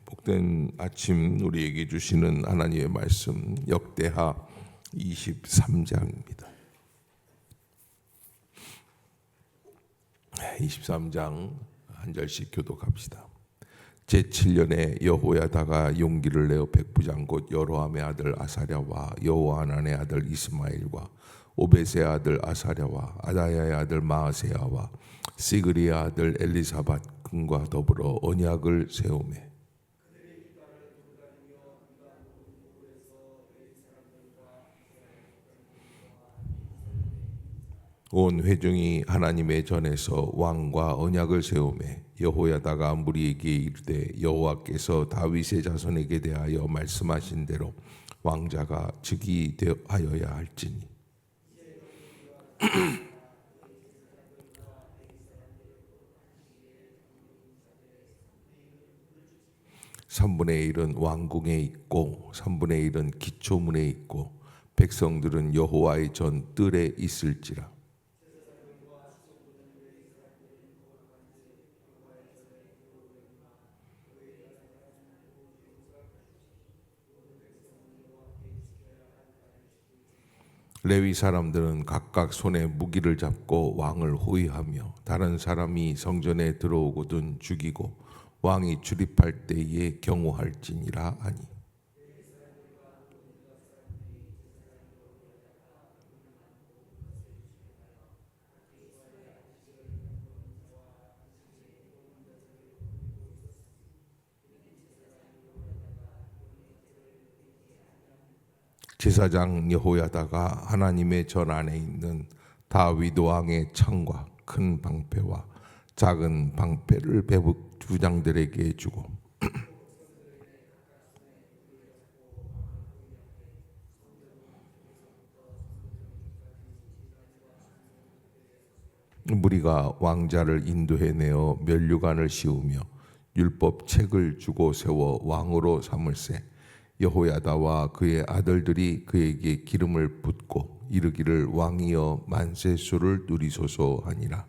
복된 아침 우리에게 주시는 하나님의 말씀 역대하 23장입니다. 23장 한 절씩 교독합시다. 제7년에 여호야다가 용기를 내어 백부장 곧 여로함의 아들 아사랴와 여호하난의 아들 이스마엘과 오벳의 아들 아사랴와 아다야의 아들 마아세야와 시그리의 아들 엘리사밧 군과 더불어 언약을 세우매 온 회중이 하나님의 전에서 왕과 언약을 세우매 여호야다가 무리에게 이르되 여호와께서 다윗의 자손에게 대하여 말씀하신 대로 왕자가 즉위하여야 할지니 3분의 1은 왕궁에 있고 3분의 1은 기초문에 있고 백성들은 여호와의 전 뜰에 있을지라. 레위 사람들은 각각 손에 무기를 잡고 왕을 호위하며 다른 사람이 성전에 들어오거든 죽이고 왕이 출입할 때에 경호할지니라 하니 제사장 여호야다가 하나님의 전 안에 있는 다윗 왕의 창과 큰 방패와 작은 방패를 부장들에게 주고 무리가 왕자를 인도해내어 면류관을 씌우며 율법 책을 주고 세워 왕으로 삼을세 여호야다와 그의 아들들이 그에게 기름을 붓고 이르기를 왕이여 만세수를 누리소서 하니라.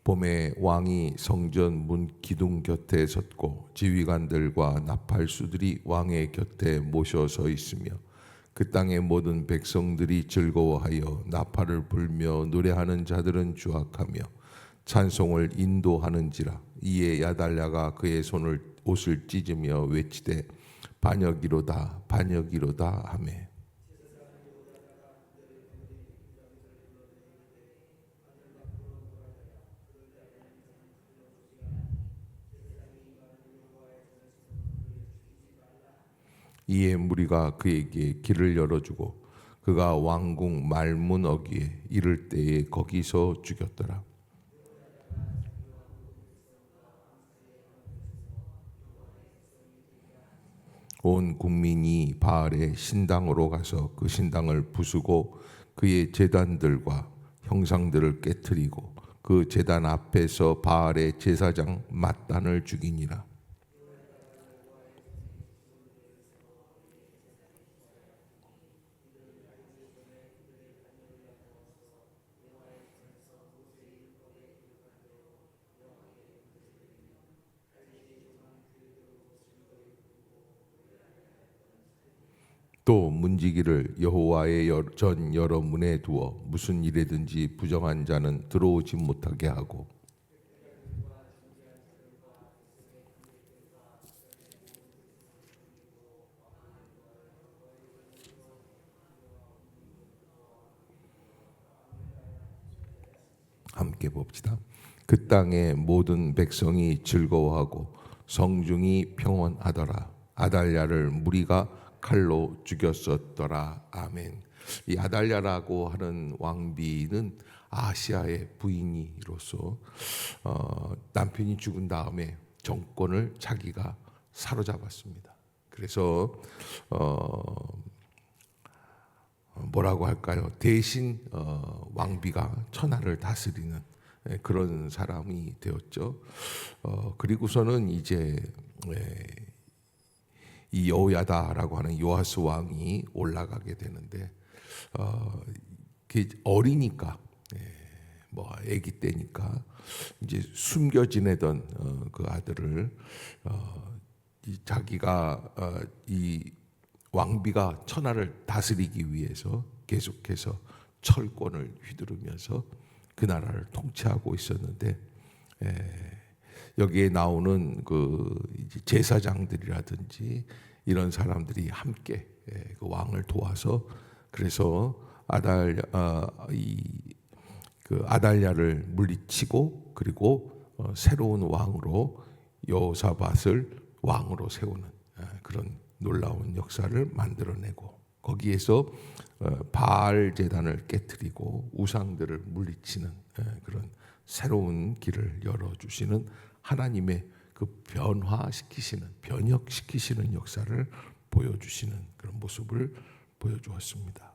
봄에 왕이 성전 문 기둥 곁에 섰고 지휘관들과 나팔수들이 왕의 곁에 모셔 서 있으며 그 땅의 모든 백성들이 즐거워하여 나팔을 불며 노래하는 자들은 주악하며 찬송을 인도하는지라. 이에 야달랴가 그의 옷을 찢으며 외치되 반역이로다 반역이로다 하매 이에 무리가 그에게 길을 열어주고 그가 왕궁 말문 어귀에 이를 때에 거기서 죽였더라. 온 국민이 바알의 신당으로 가서 그 신당을 부수고 그의 제단들과 형상들을 깨뜨리고 그 제단 앞에서 바알의 제사장 맏단을 죽이니라. 또 문지기를 여호와의 전 여러 문에 두어 무슨 일에든지 부정한 자는 들어오지 못하게 하고 함께 봅시다. 그 땅의 모든 백성이 즐거워하고 성중이 평온하더라. 아달랴를 무리가 칼로 죽였었더라. 아멘. 이 아달랴라고 하는 왕비는 아시아의 부인으로서 남편이 죽은 다음에 정권을 자기가 사로잡았습니다. 그래서 뭐라고 할까요? 대신 왕비가 천하를 다스리는 그런 사람이 되었죠. 그리고서는 이제 이 여호야다라고 하는 요아스 왕이 올라가게 되는데 어리니까 뭐 아기 때니까 이제 숨겨 지내던 그 아들을 자기가 이 왕비가 천하를 다스리기 위해서 계속해서 철권을 휘두르면서 그 나라를 통치하고 있었는데, 여기에 나오는 그 제사장들이라든지 이런 사람들이 함께 그 왕을 도와서, 그래서 그 아달랴를 물리치고, 그리고 새로운 왕으로 여호사밧을 왕으로 세우는 그런 놀라운 역사를 만들어내고, 거기에서 바알 제단을 깨뜨리고 우상들을 물리치는 그런 새로운 길을 열어주시는 하나님의 그 변혁시키시는 역사를 보여주시는 그런 모습을 보여주었습니다.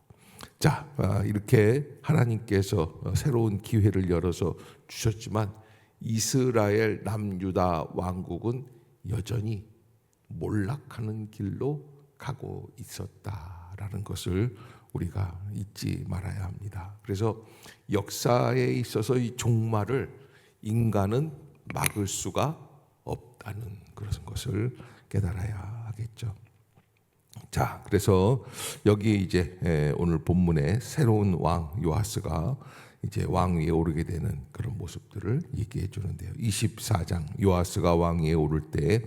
자, 이렇게 하나님께서 새로운 기회를 열어서 주셨지만 이스라엘 남유다 왕국은 여전히 몰락하는 길로 가고 있었다라는 것을 우리가 잊지 말아야 합니다. 그래서 역사에 있어서 이 종말을 인간은 막을 수가 없다는 그런 것을 깨달아야 하겠죠. 자, 그래서 여기 이제 오늘 본문에 새로운 왕 요아스가 이제 왕위에 오르게 되는 그런 모습들을 얘기해 주는데요. 24장, 요아스가 왕위에 오를 때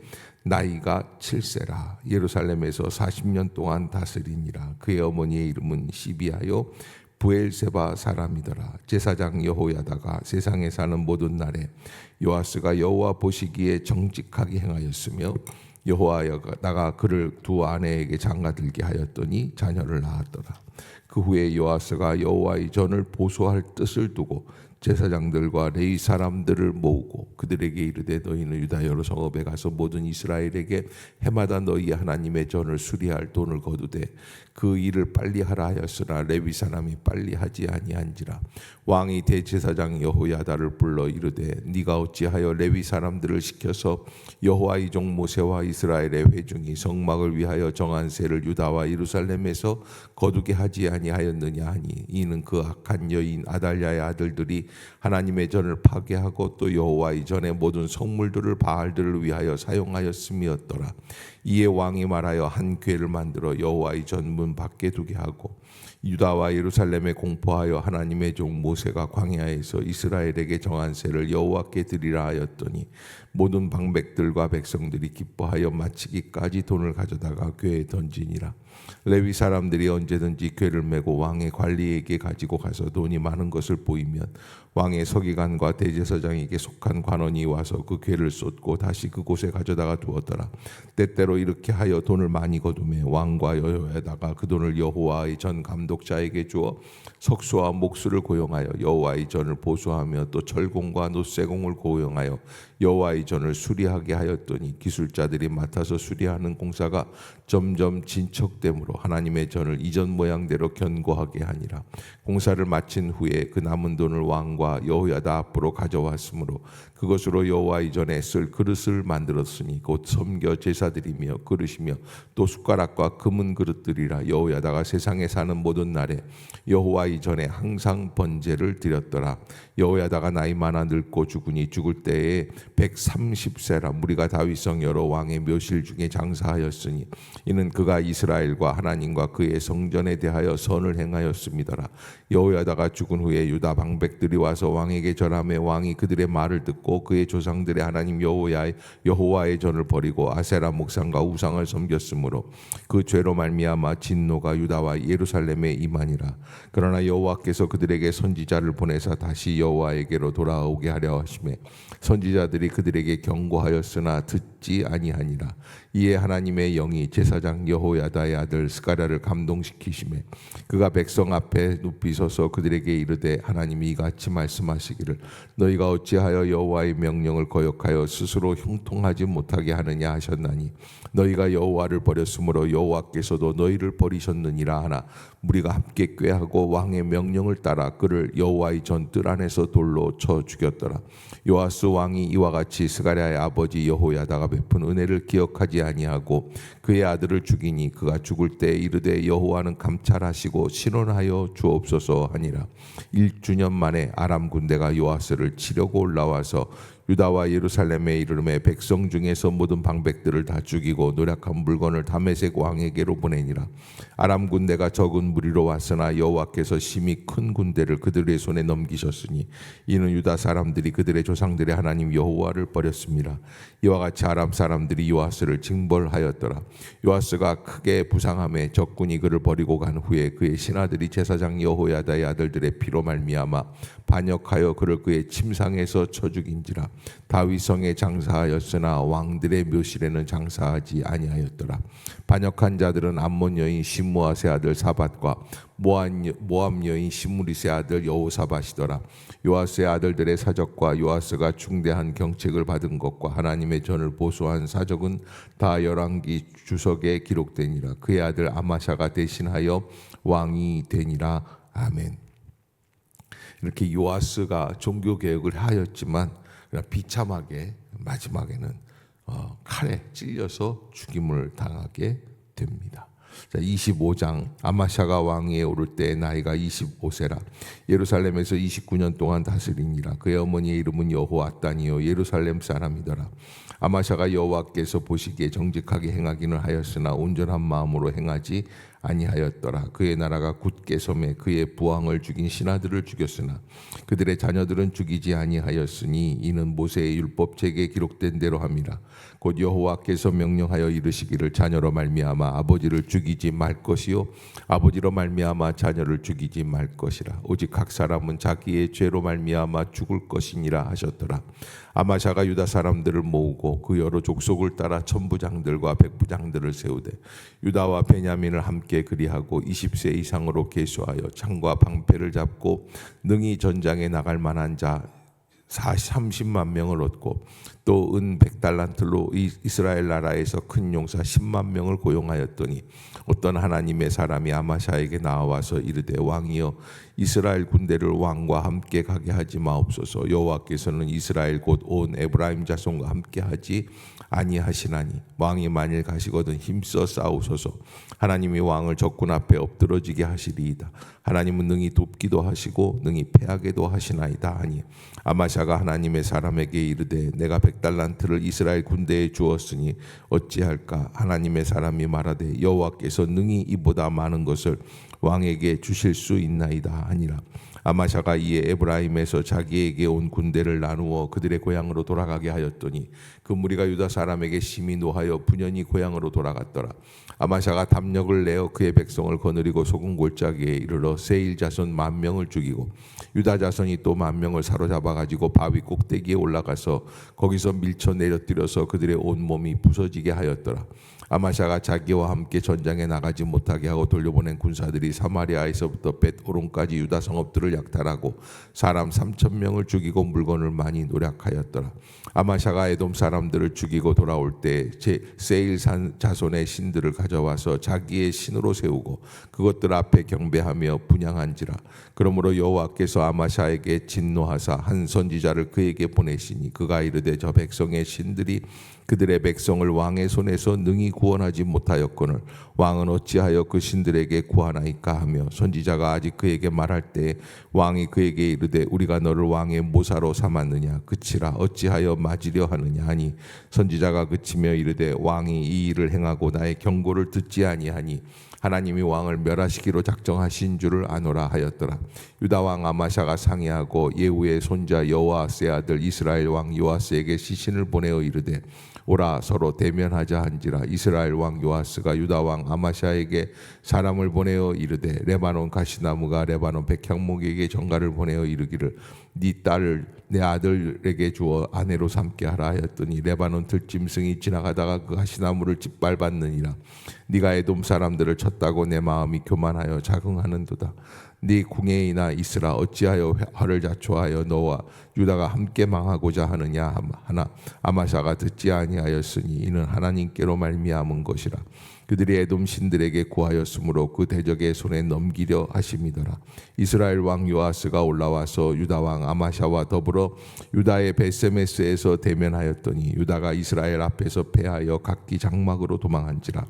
나이가 7세라 예루살렘에서 40년 동안 다스리니라. 그의 어머니의 이름은 시비아요 부엘세바 사람이더라. 제사장 여호야다가 세상에 사는 모든 날에 요아스가 여호와 보시기에 정직하게 행하였으며 여호와야다가 그를 두 아내에게 장가들게 하였더니 자녀를 낳았더라. 그 후에 요아스가 여호와의 전을 보수할 뜻을 두고 제사장들과 레위 사람들을 모으고 그들에게 이르되 너희는 유다 여러 성읍에 가서 모든 이스라엘에게 해마다 너희 하나님의 전을 수리할 돈을 거두되 그 일을 빨리 하라 하였으나 레위 사람이 빨리 하지 아니한지라. 왕이 대제사장 여호야다를 불러 이르되 네가 어찌하여 레위 사람들을 시켜서 여호와의 종 모세와 이스라엘의 회중이 성막을 위하여 정한 세를 유다와 예루살렘에서 거두게 하지 아니하였느냐 하니 이는 그 악한 여인 아달랴의 아들들이 하나님의 전을 파괴하고 또 여호와의 전의 모든 성물들을 바알들을 위하여 사용하였음이었더라. 이에 왕이 말하여 한 궤를 만들어 여호와의 전문 밖에 두게 하고 유다와 예루살렘에 공포하여 하나님의 종 모세가 광야에서 이스라엘에게 정한 세를 여호와께 드리라 하였더니 모든 방백들과 백성들이 기뻐하여 마치기까지 돈을 가져다가 궤에 던지니라. 레위 사람들이 언제든지 궤를 메고 왕의 관리에게 가지고 가서 돈이 많은 것을 보이면 왕의 서기관과 대제사장에게 속한 관원이 와서 그 궤를 쏟고 다시 그곳에 가져다가 두었더라. 때때로 이렇게 하여 돈을 많이 거두매 왕과 여호야다가 그 돈을 여호와의 전 감독자에게 주어 석수와 목수를 고용하여 여호와의 전을 보수하며 또 철공과 놋세공을 고용하여 여호와의 전을 수리하게 하였더니 기술자들이 맡아서 수리하는 공사가 점점 진척됨으로 하나님의 전을 이전 모양대로 견고하게 하니라. 공사를 마친 후에 그 남은 돈을 왕과 여호야다 앞으로 가져왔으므로 그것으로 여호와의 전에 쓸 그릇을 만들었으니 곧 섬겨 제사드리며 그릇이며 또 숟가락과 금은 그릇들이라. 여호야다가 세상에 사는 모든 날에 여호와의 전에 항상 번제를 드렸더라. 여호야다가 나이 많아 늙고 죽으니 죽을 때에 130세라. 무리가 다윗성 여러 왕의 묘실 중에 장사하였으니 이는 그가 이스라엘과 하나님과 그의 성전에 대하여 선을 행하였음이더라. 여호야다가 죽은 후에 유다 방백들이 와서 왕에게 절하며 왕이 그들의 말을 듣고 그의 조상들의 하나님 여호와의 전을 버리고 아세라 목상과 우상을 섬겼으므로 그 죄로 말미암아 진노가 유다와 예루살렘에 임하니라. 그러나 여호와께서 그들에게 선지자를 보내사 다시 여호와에게로 돌아오게 하려 하시매 선지자들이 그들에게 경고하였으나 듣지 아니하니라. 이에 하나님의 영이 제사장 여호야다의 아들 스가랴를 감동시키시매 그가 백성 앞에 눕히 서서 그들에게 이르되 하나님이 이같이 말씀하시기를 너희가 어찌하여 여호와의 명령을 거역하여 스스로 형통하지 못하게 하느냐 하셨나니 너희가 여호와를 버렸으므로 여호와께서도 너희를 버리셨느니라 하나 무리가 함께 꾀하고 왕의 명령을 따라 그를 여호와의 전 뜰 안에서 돌로 쳐 죽였더라. 요아스 왕이 이와 같이 스가랴의 아버지 여호야다가 베푼 은혜를 기억하지 아니하고 그의 아들을 죽이니 그가 죽을 때 이르되 여호와는 감찰하시고 신원하여 주옵소서 하니라. 1주년 만에 아람 군대가 요아스를 치려고 올라와서 유다와 예루살렘에 이르르매 백성 중에서 모든 방백들을 다 죽이고 노략한 물건을 다메섹 왕에게로 보내니라. 아람 군대가 적은 무리로 왔으나 여호와께서 심히 큰 군대를 그들의 손에 넘기셨으니 이는 유다 사람들이 그들의 조상들의 하나님 여호와를 버렸습니다. 이와 같이 아람 사람들이 요아스를 징벌하였더라. 요아스가 크게 부상함에 적군이 그를 버리고 간 후에 그의 신하들이 제사장 여호야다의 아들들의 피로 말미암아 반역하여 그를 그의 침상에서 쳐 죽인지라. 다윗성에 장사하였으나 왕들의 묘실에는 장사하지 아니하였더라. 반역한 자들은 암몬 여인 시므아세 아들 사밧과 모압 여인 시므리세 아들 여호사밧이더라. 요아스의 아들들의 사적과 요아스가 중대한 경책을 받은 것과 하나님의 전을 보수한 사적은 다 열왕기 주석에 기록되니라. 그의 아들 아마샤가 대신하여 왕이 되니라. 아멘. 이렇게 요아스가 종교 개혁을 하였지만 비참하게 마지막에는 칼에 찔려서 죽임을 당하게 됩니다. 25장 아마샤가 왕위에 오를 때 나이가 25세라. 예루살렘에서 29년 동안 다스리니라. 그의 어머니의 이름은 여호아단이요 예루살렘 사람이더라. 아마샤가 여호와께서 보시기에 정직하게 행하기는 하였으나 온전한 마음으로 행하지 아니하였더라. 그의 나라가 굳게 섬에 그의 부왕을 죽인 신하들을 죽였으나 그들의 자녀들은 죽이지 아니하였으니 이는 모세의 율법책에 기록된 대로 함이라. 곧 여호와께서 명령하여 이르시기를 자녀로 말미암아 아버지를 죽이지 말 것이요 아버지로 말미암아 자녀를 죽이지 말 것이라. 오직 각 사람은 자기의 죄로 말미암아 죽을 것이니라 하셨더라. 아마샤가 유다 사람들을 모으고 그 여러 족속을 따라 천부장들과 백부장들을 세우되 유다와 베냐민을 함께 그리하고 20세 이상으로 계수하여 창과 방패를 잡고 능히 전장에 나갈 만한 자 30만 명을 얻고 또 은 100달란트로 이스라엘 나라에서 큰 용사 10만 명을 고용하였더니 어떤 하나님의 사람이 아마샤에게 나와서 이르되 왕이여 이스라엘 군대를 왕과 함께 가게 하지 마옵소서. 여호와께서는 이스라엘 곧 온 에브라임 자손과 함께 하지 아니하시나니 왕이 만일 가시거든 힘써 싸우소서. 하나님이 왕을 적군 앞에 엎드러지게 하시리이다. 하나님은 능히 돕기도 하시고 능히 패하게도 하시나이다 하니 아마샤가 하나님의 사람에게 이르되 내가 100달란트를 이스라엘 군대에 주었으니 어찌할까. 하나님의 사람이 말하되 여호와께서 능히 이보다 많은 것을 왕에게 주실 수 있나이다 하니라. 아마샤가 이에 에브라임에서 자기에게 온 군대를 나누어 그들의 고향으로 돌아가게 하였더니 그 무리가 유다 사람에게 심히 노하여 분연히 고향으로 돌아갔더라. 아마샤가 담력을 내어 그의 백성을 거느리고 소금 골짜기에 이르러 세일 자손 10,000명을 죽이고 유다 자손이 또 10,000명을 사로잡아 가지고 바위 꼭대기에 올라가서 거기서 밀쳐 내려뜨려서 그들의 온 몸이 부서지게 하였더라. 아마샤가 자기와 함께 전장에 나가지 못하게 하고 돌려보낸 군사들이 사마리아에서부터 벳호론까지 유다 성읍들을 약탈하고 사람 3,000명을 죽이고 물건을 많이 노략하였더라. 아마샤가 에돔 사람들을 죽이고 돌아올 때 세일 자손의 신들을 가져와서 자기의 신으로 세우고 그것들 앞에 경배하며 분향한지라. 그러므로 여호와께서 아마샤에게 진노하사 한 선지자를 그에게 보내시니 그가 이르되 저 백성의 신들이 그들의 백성을 왕의 손에서 능히 구원하지 못하였거늘 왕은 어찌하여 그 신들에게 구하나이까 하며 선지자가 아직 그에게 말할 때 왕이 그에게 이르되 우리가 너를 왕의 모사로 삼았느냐 그치라 어찌하여 맞으려 하느냐 하니 선지자가 그치며 이르되 왕이 이 일을 행하고 나의 경고를 듣지 아니하니 하나님이 왕을 멸하시기로 작정하신 줄을 아노라 하였더라. 유다 왕 아마샤가 상의하고 예후의 손자 여호아스의 아들 이스라엘 왕 요아스에게 시신을 보내어 이르되 오라 서로 대면하자 한지라. 이스라엘 왕 요아스가 유다 왕 아마샤에게 사람을 보내어 이르되 레바논 가시나무가 레바논 백향목에게 전가를 보내어 이르기를 네 딸을 내 아들에게 주어 아내로 삼게 하라 하였더니 레바논 들짐승이 지나가다가 그 가시나무를 짓밟았느니라. 네가 에돔 사람들을 쳤다고 내 마음이 교만하여 자긍하는도다. 네 궁예이나 있으라 어찌하여 화를 자초하여 너와 유다가 함께 망하고자 하느냐 하나 아마샤가 듣지 아니하였으니 이는 하나님께로 말미암은 것이라. 그들이 에돔 신들에게 구하였으므로 그 대적의 손에 넘기려 하심이더라. 이스라엘 왕 요아스가 올라와서 유다 왕 아마샤와 더불어 유다의 베세메스에서 대면하였더니 유다가 이스라엘 앞에서 패하여 각기 장막으로 도망한지라.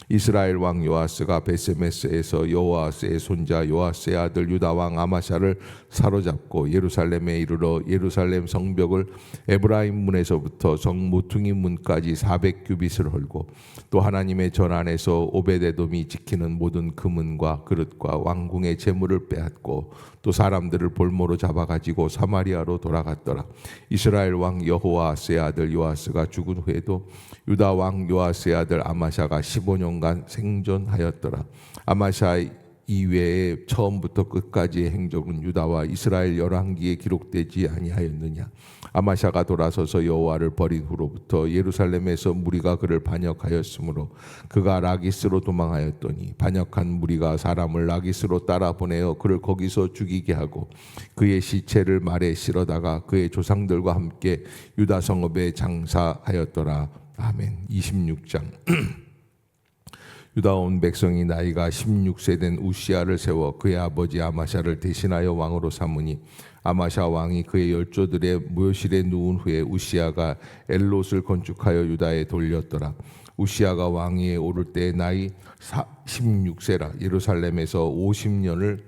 이스라엘 왕 요아스가 베세메스에서 여호아스의 손자 요아스의 아들 유다 왕 아마샤를 사로잡고 예루살렘에 이르러 예루살렘 성벽을 에브라임 문에서부터 성 모퉁이 문까지 400규빗을 헐고 또 하나님의 전 안에서 오벳에돔이 지키는 모든 금은과 그릇과 왕궁의 재물을 빼앗고 또 사람들을 볼모로 잡아가지고 사마리아로 돌아갔더라. 이스라엘 왕 여호아스의 아들 요아스가 죽은 후에도 유다 왕 요아스의 아들 아마샤가 15년간 생존하였더라. 아마샤 이외에 처음부터 끝까지의 행적은 유다와 이스라엘 열왕기에 기록되지 아니하였느냐. 아마샤가 돌아서서 여호와를 버린 후로부터 예루살렘에서 무리가 그를 반역하였으므로 그가 라기스로 도망하였더니 반역한 무리가 사람을 라기스로 따라 보내어 그를 거기서 죽이게 하고 그의 시체를 말에 실어다가 그의 조상들과 함께 유다 성읍에 장사하였더라. 아멘. 26장. 유다 온 백성이 나이가 16세 된 우시아를 세워 그의 아버지 아마샤를 대신하여 왕으로 삼으니 아마샤 왕이 그의 열조들의 묘실에 누운 후에 우시아가 엘롯을 건축하여 유다에 돌렸더라. 우시아가 왕위에 오를 때 나이 16세라. 예루살렘에서 50년을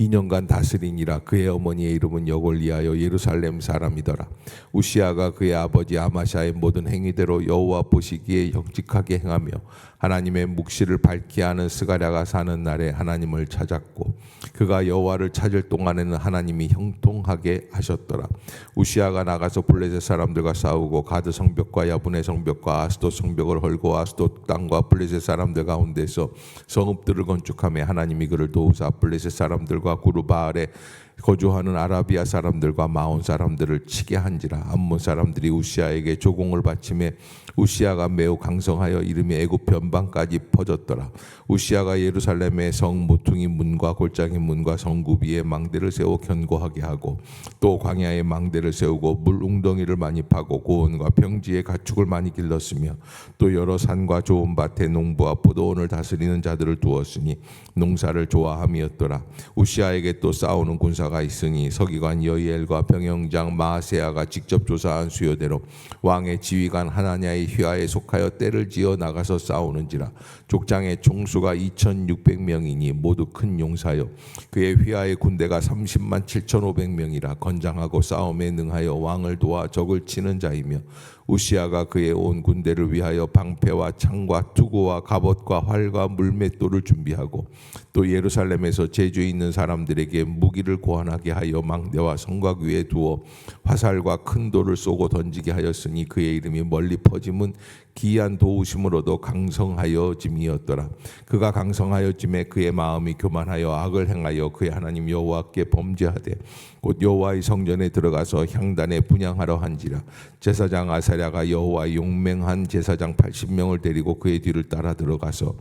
2년간 다스리니라. 그의 어머니의 이름은 여골리하여 예루살렘 사람이더라. 우시아가 그의 아버지 아마샤의 모든 행위대로 여호와 보시기에 정직하게 행하며 하나님의 묵시를 밝게 하는 스가랴가 사는 날에 하나님을 찾았고 그가 여호와를 찾을 동안에는 하나님이 형통하게 하셨더라. 우시아가 나가서 블레셋 사람들과 싸우고 가드 성벽과 야분의 성벽과 아스돗 성벽을 헐고 아스돗 땅과 블레셋 사람들 가운데서 성읍들을 건축하며 하나님이 그를 도우사 블레셋 사람들과 구르바알에 거주하는 아라비아 사람들과 마온 사람들을 치게 한지라. 암몬 사람들이 우시아에게 조공을 바치매 우시아가 매우 강성하여 이름이 애굽 변방까지 퍼졌더라. 우시아가 예루살렘의 성 모퉁이 문과 골짜기 문과 성구 위에 망대를 세워 견고하게 하고 또 광야에 망대를 세우고 물 웅덩이를 많이 파고 고원과 평지에 가축을 많이 길렀으며 또 여러 산과 좋은 밭에 농부와 포도원을 다스리는 자들을 두었으니 농사를 좋아함이었더라. 우시아에게 또 싸우는 군사가 있으니 서기관 여이엘과 병영장 마아세아가 직접 조사한 수요대로 왕의 지휘관 하나냐의 휘하에 속하여 떼를 지어 나가서 싸우는지라. 족장의 총수가 2600명이니 모두 큰 용사요 그의 휘하의 군대가 30만 7500명이라. 건장하고 싸움에 능하여 왕을 도와 적을 치는 자이며 우시아가 그의 온 군대를 위하여 방패와 창과 투구와 갑옷과 활과 물맷돌을 준비하고 또 예루살렘에서 제주 있는 사람들에게 무기를 고안하게 하여 망대와 성곽 위에 두어 화살과 큰 돌을 쏘고 던지게 하였으니 그의 이름이 멀리 퍼짐은 기이한 도우심으로도 강성하여짐이었더라. 그가 강성하여짐에 그의 마음이 교만하여 악을 행하여 그의 하나님 여호와께 범죄하되 곧 여호와의 성전에 들어가서 향단에 분향하러 한지라. 제사장 아사랴가 여호와의 용맹한 제사장 80명을 데리고 그의 뒤를 따라 들어가서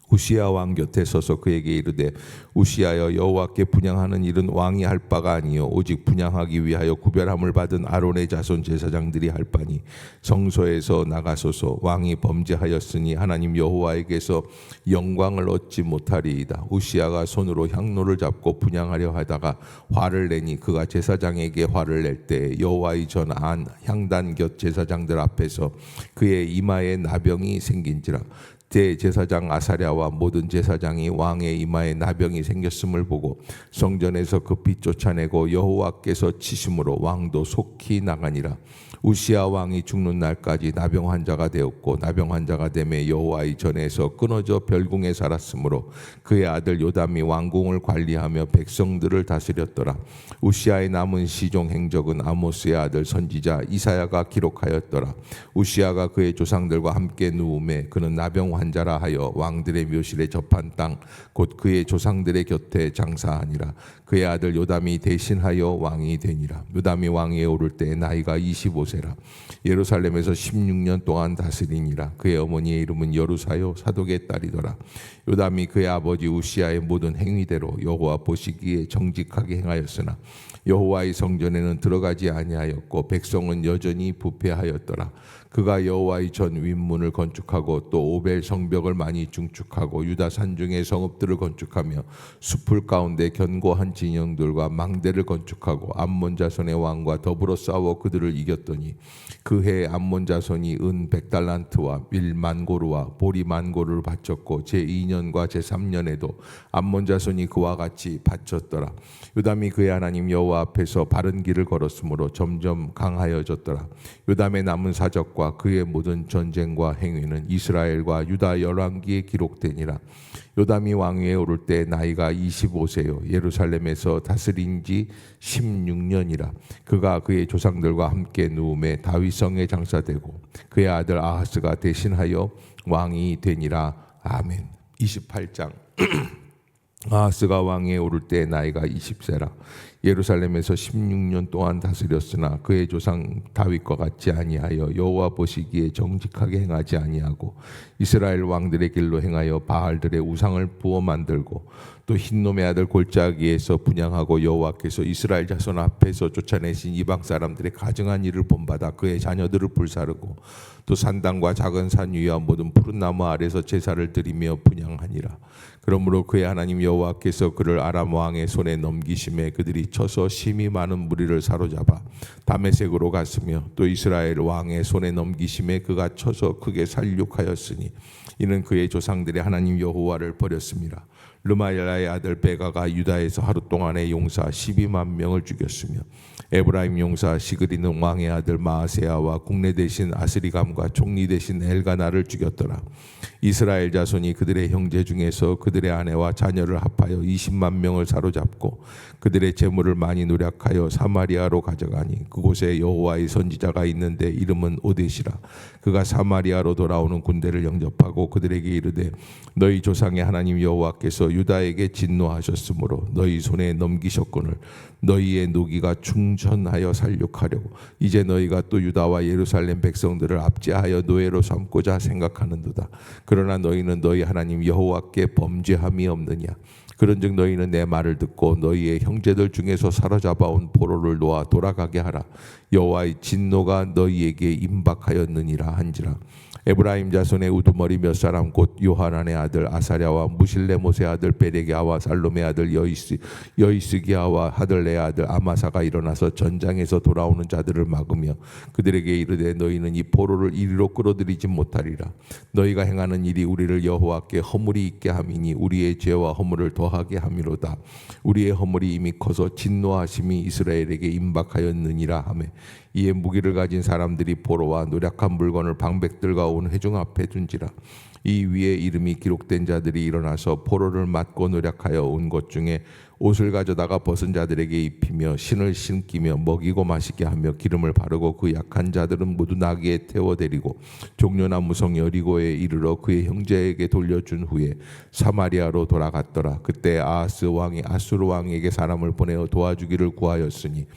우시아 왕 곁에 서서 그에게 이르되 우시아여 여호와께 분향하는 일은 왕이 할 바가 아니요 오직 분향하기 위하여 구별함을 받은 아론의 자손 제사장들이 할 바니 성소에서 나가소서. 왕이 범죄하였으니 하나님 여호와에게서 영광을 얻지 못하리이다. 우시아가 손으로 향로를 잡고 분향하려 하다가 화를 내니 그가 제사장에게 화를 낼 때 여호와의 전 안 향단 곁 제사장들 앞에서 그의 이마에 나병이 생긴지라. 대제사장 아사랴와 모든 제사장이 왕의 이마에 나병이 생겼음을 보고 성전에서 급히 쫓아내고 여호와께서 치심으로 왕도 속히 나가니라. 우시아 왕이 죽는 날까지 나병 환자가 되었고 나병 환자가 되매 여호와의 전에서 끊어져 별궁에 살았으므로 그의 아들 요담이 왕궁을 관리하며 백성들을 다스렸더라. 우시아의 남은 시종 행적은 아모스의 아들 선지자 이사야가 기록하였더라. 우시아가 그의 조상들과 함께 누움에 그는 나병 환자라 하여 왕들의 묘실에 접한 땅 곧 그의 조상들의 곁에 장사하니라. 그의 아들 요담이 대신하여 왕이 되니라. 요담이 왕위에 오를 때 나이가 25세 메시보세라. 예루살렘에서 16년 동안 다스리니라. 그의 어머니의 이름은 여루사요 사독의 딸이더라. 요담이 그의 아버지 우시아의 모든 행위대로 여호와 보시기에 정직하게 행하였으나 여호와의 성전에는 들어가지 아니하였고 백성은 여전히 부패하였더라. 그가 여호와의 전 윗문을 건축하고 또 오벨 성벽을 많이 중축하고 유다 산중의 성읍들을 건축하며 숲을 가운데 견고한 진영들과 망대를 건축하고 암몬 자손의 왕과 더불어 싸워 그들을 이겼더니 그 해에 암몬 자손이 은 100달란트와 밀 10,000고루와 보리 10,000고루를 바쳤고 제2년과 제3년에도 암몬 자손이 그와 같이 바쳤더라. 요담이 그의 하나님 여호와 앞에서 바른 길을 걸었으므로 점점 강하여졌더라. 요담의 남은 사적과 그의 모든 전쟁과 행위는 이스라엘과 유다 열왕기에 기록되니라. 요담이 왕위에 오를 때 나이가 25세요 예루살렘에서 다스린 지 16년이라. 그가 그의 조상들과 함께 누움에 다윗성에 장사되고 그의 아들 아하스가 대신하여 왕이 되니라. 아멘. 28장. 아하스가 왕위에 오를 때 나이가 20세라. 예루살렘에서 16년 동안 다스렸으나 그의 조상 다윗과 같지 아니하여 여호와 보시기에 정직하게 행하지 아니하고 이스라엘 왕들의 길로 행하여 바알들의 우상을 부어 만들고 또 흰놈의 아들 골짜기에서 분향하고 여호와께서 이스라엘 자손 앞에서 쫓아내신 이방 사람들의 가증한 일을 본받아 그의 자녀들을 불사르고 또 산당과 작은 산 위와 모든 푸른 나무 아래서 제사를 드리며 분향하니라. 그러므로 그의 하나님 여호와께서 그를 아람 왕의 손에 넘기심에 그들이 쳐서 심히 많은 무리를 사로잡아 다메섹으로 갔으며 또 이스라엘 왕의 손에 넘기심에 그가 쳐서 크게 살육하였으니 이는 그의 조상들의 하나님 여호와를 버렸습니다. 르마엘라의 아들 베가가 유다에서 하루 동안의 용사 12만 명을 죽였으며 에브라임 용사 시그리는 왕의 아들 마아세아와 국내 대신 아스리감과 총리 대신 엘가나를 죽였더라. 이스라엘 자손이 그들의 형제 중에서 그들의 아내와 자녀를 합하여 20만 명을 사로잡고 그들의 재물을 많이 노략하여 사마리아로 가져가니 그곳에 여호와의 선지자가 있는데 이름은 오뎃이라. 그가 사마리아로 돌아오는 군대를 영접하고 그들에게 이르되 너희 조상의 하나님 여호와께서 유다에게 진노하셨으므로 너희 손에 넘기셨거늘 너희의 노기가 충천하여 살육하려고 이제 너희가 또 유다와 예루살렘 백성들을 압제하여 노예로 삼고자 생각하는도다. 그러나 너희는 너희 하나님 여호와께 범죄함이 없느냐. 그런즉 너희는 내 말을 듣고 너희의 형제들 중에서 사로잡아온 포로를 놓아 돌아가게 하라. 여호와의 진노가 너희에게 임박하였느니라 한지라. 에브라임 자손의 우두머리 몇 사람 곧 요하난의 아들 아사랴와 무실레못의 아들 베레기야와 살롬의 아들 여이스기야와 하들레의 아들 아마사가 일어나서 전장에서 돌아오는 자들을 막으며 그들에게 이르되 너희는 이 포로를 이리로 끌어들이지 못하리라. 너희가 행하는 일이 우리를 여호와께 허물이 있게 함이니 우리의 죄와 허물을 더하게 함이로다. 우리의 허물이 이미 커서 진노하심이 이스라엘에게 임박하였느니라 하매 이에 무기를 가진 사람들이 포로와 노략한 물건을 방백들과 온 회중 앞에 둔지라. 이 위에 이름이 기록된 자들이 일어나서 포로를 맞고 노략하여 온 것 중에 옷을 가져다가 벗은 자들에게 입히며 신을 신기며 먹이고 마시게 하며 기름을 바르고 그 약한 자들은 모두 나귀에 태워 데리고 종려나무 성 여리고에 이르러 그의 형제에게 돌려준 후에 사마리아로 돌아갔더라. 그때 아하스 왕이 아수르 왕에게 사람을 보내어 도와주기를 구하였으니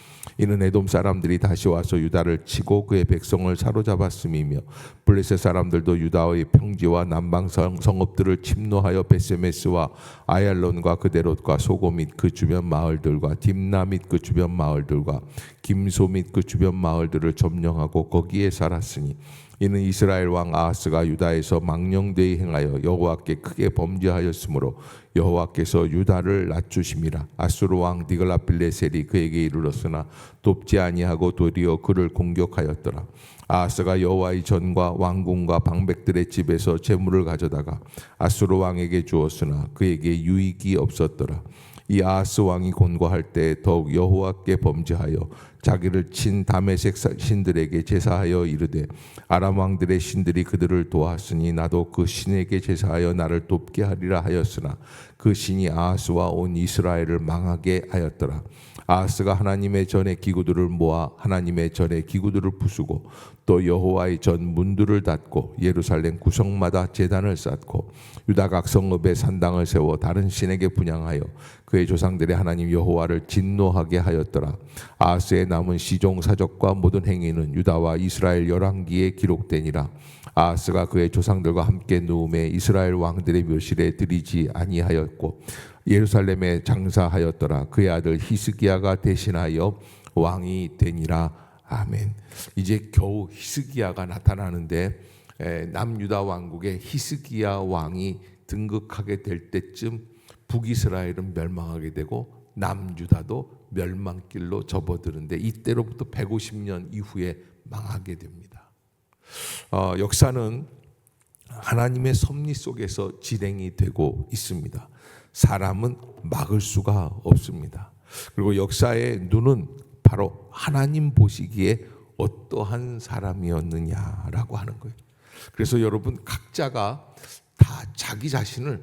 이는 에돔 사람들이 다시 와서 유다를 치고 그의 백성을 사로잡았음이며 블레셋 사람들도 유다의 평지와 남방 성읍들을 침노하여 베세메스와 아얄론과 그데롯과 소고 및 그 주변 마을들과 딥나 및 그 주변 마을들과 김소 및 그 주변 마을들을 점령하고 거기에 살았으니 이는 이스라엘 왕 아하스가 유다에서 망령되이 행하여 여호와께 크게 범죄하였으므로 여호와께서 유다를 낮추심이라. 아수르 왕 디글라빌레셀이 그에게 이르렀으나 돕지 아니하고 도리어 그를 공격하였더라. 아하스가 여호와의 전과 왕궁과 방백들의 집에서 재물을 가져다가 아수르 왕에게 주었으나 그에게 유익이 없었더라. 이 아하스 왕이 곤고할 때 더욱 여호와께 범죄하여 자기를 친 다메섹 신들에게 제사하여 이르되 아람 왕들의 신들이 그들을 도왔으니 나도 그 신에게 제사하여 나를 돕게 하리라 하였으나 그 신이 아하스와 온 이스라엘을 망하게 하였더라. 아하스가 하나님의 전의 기구들을 모아 하나님의 전의 기구들을 부수고 또 여호와의 전 문들을 닫고 예루살렘 구성마다 제단을 쌓고 유다 각 성읍에 산당을 세워 다른 신에게 분향하여 그의 조상들의 하나님 여호와를 진노하게 하였더라. 아하스의 남은 시종 사적과 모든 행위는 유다와 이스라엘 열왕기에 기록되니라. 아하스가 그의 조상들과 함께 누움에 이스라엘 왕들의 묘실에 들이지 아니하였고 예루살렘에 장사하였더라. 그의 아들 히스기야가 대신하여 왕이 되니라. 아멘. 이제 겨우 히스기야가 나타나는데 남유다 왕국에 히스기야 왕이 등극하게 될 때쯤 북이스라엘은 멸망하게 되고 남유다도 멸망길로 접어드는데 이때로부터 150년 이후에 망하게 됩니다. 역사는 하나님의 섭리 속에서 진행이 되고 있습니다. 사람은 막을 수가 없습니다. 그리고 역사의 눈은 바로 하나님 보시기에 어떠한 사람이었느냐라고 하는 거예요. 그래서 여러분 각자가 다 자기 자신을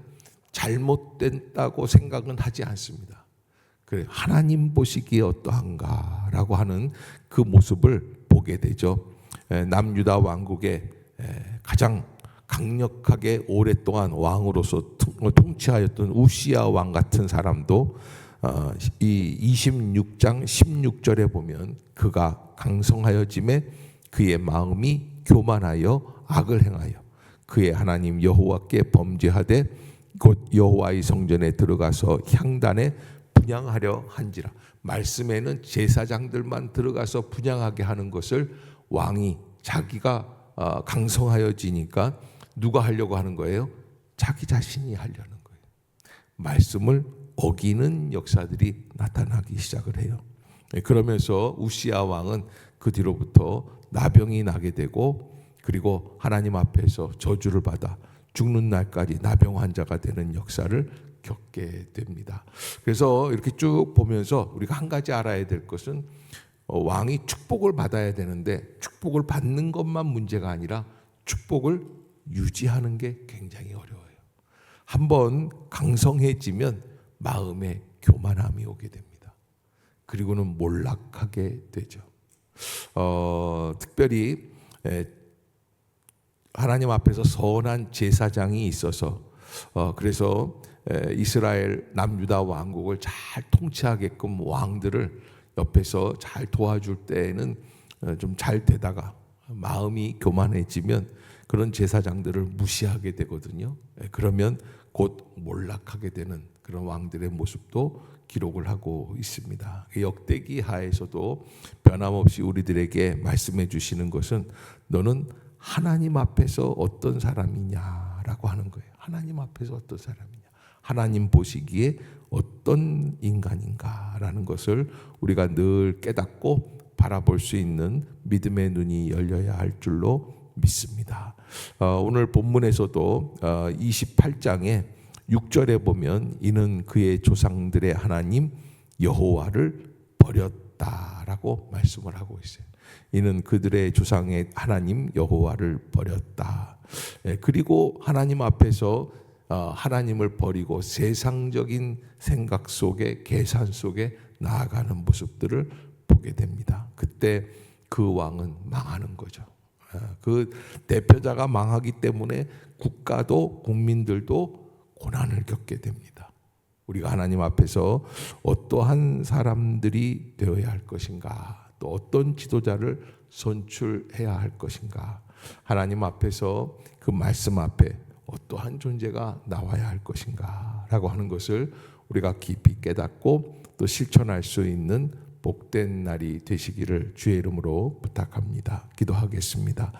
잘못됐다고 생각은 하지 않습니다. 그래, 하나님 보시기에 어떠한가라고 하는 그 모습을 보게 되죠. 남유다 왕국의 가장 강력하게 오랫동안 왕으로서 통치하였던 우시야 왕 같은 사람도 이 26장 16절에 보면 그가 강성하여짐에 그의 마음이 교만하여 악을 행하여 그의 하나님 여호와께 범죄하되 곧 여호와의 성전에 들어가서 향단에 분향하려 한지라. 말씀에는 제사장들만 들어가서 분향하게 하는 것을 왕이 자기가 강성하여지니까 누가 하려고 하는 거예요? 자기 자신이 하려는 거예요. 말씀을 어기는 역사들이 나타나기 시작을 해요. 그러면서 우시야 왕은 그 뒤로부터 나병이 나게 되고 그리고 하나님 앞에서 저주를 받아 죽는 날까지 나병 환자가 되는 역사를 겪게 됩니다. 그래서 이렇게 쭉 보면서 우리가 한 가지 알아야 될 것은 왕이 축복을 받아야 되는데 축복을 받는 것만 문제가 아니라 축복을 유지하는 게 굉장히 어려워요. 한번 강성해지면 마음에 교만함이 오게 됩니다. 그리고는 몰락하게 되죠. 특별히 하나님 앞에서 선한 제사장이 있어서 그래서 이스라엘 남유다 왕국을 잘 통치하게끔 왕들을 옆에서 잘 도와줄 때에는 좀 잘 되다가 마음이 교만해지면 그런 제사장들을 무시하게 되거든요. 그러면 곧 몰락하게 되는 그런 왕들의 모습도 기록을 하고 있습니다. 역대기 하에서도 변함없이 우리들에게 말씀해 주시는 것은 너는 하나님 앞에서 어떤 사람이냐라고 하는 거예요. 하나님 앞에서 어떤 사람이냐, 하나님 보시기에 어떤 인간인가라는 것을 우리가 늘 깨닫고 바라볼 수 있는 믿음의 눈이 열려야 할 줄로 믿습니다. 오늘 본문에서도 28장에 6절에 보면 이는 그의 조상들의 하나님 여호와를 버렸다라고 말씀을 하고 있어요. 이는 그들의 조상의 하나님 여호와를 버렸다. 그리고 하나님 앞에서 하나님을 버리고 세상적인 생각 속에 계산 속에 나아가는 모습들을 보게 됩니다. 그때 그 왕은 망하는 거죠. 그 대표자가 망하기 때문에 국가도 국민들도 고난을 겪게 됩니다. 우리가 하나님 앞에서 어떠한 사람들이 되어야 할 것인가, 또 어떤 지도자를 선출해야 할 것인가, 하나님 앞에서 그 말씀 앞에 어떠한 존재가 나와야 할 것인가 라고 하는 것을 우리가 깊이 깨닫고 또 실천할 수 있는 복된 날이 되시기를 주의 이름으로 부탁합니다. 기도하겠습니다.